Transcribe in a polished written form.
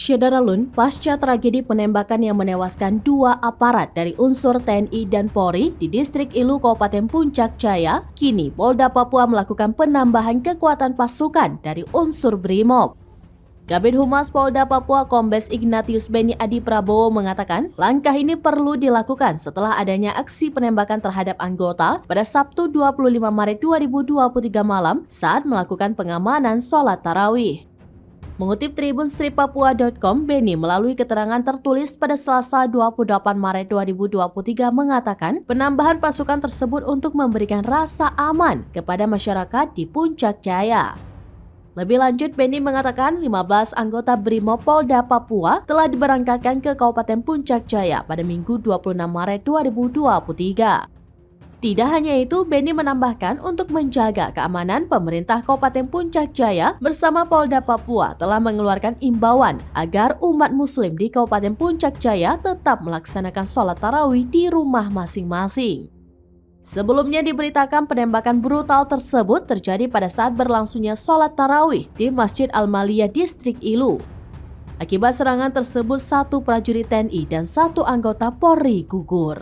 Syederalun pasca tragedi penembakan yang menewaskan 2 aparat dari unsur TNI dan Polri di Distrik Ilu Kabupaten Puncak Jaya, kini Polda Papua melakukan penambahan kekuatan pasukan dari unsur BRIMOB. Kabid Humas Polda Papua Kombes Ignatius Beni Adi Prabowo mengatakan langkah ini perlu dilakukan setelah adanya aksi penembakan terhadap anggota pada Sabtu 25 Maret 2023 malam saat melakukan pengamanan sholat tarawih. Mengutip tribunstripapua.com, Beni melalui keterangan tertulis pada Selasa 28 Maret 2023 mengatakan penambahan pasukan tersebut untuk memberikan rasa aman kepada masyarakat di Puncak Jaya. Lebih lanjut, Beni mengatakan 15 anggota BRIMOB Polda Papua telah diberangkatkan ke Kabupaten Puncak Jaya pada Minggu 26 Maret 2023. Tidak hanya itu, Beni menambahkan untuk menjaga keamanan, pemerintah Kabupaten Puncak Jaya bersama Polda Papua telah mengeluarkan imbauan agar umat muslim di Kabupaten Puncak Jaya tetap melaksanakan sholat tarawih di rumah masing-masing. Sebelumnya diberitakan penembakan brutal tersebut terjadi pada saat berlangsungnya sholat tarawih di Masjid Al-Maliyah Distrik Ilu. Akibat serangan tersebut, 1 prajurit TNI dan 1 anggota Polri gugur.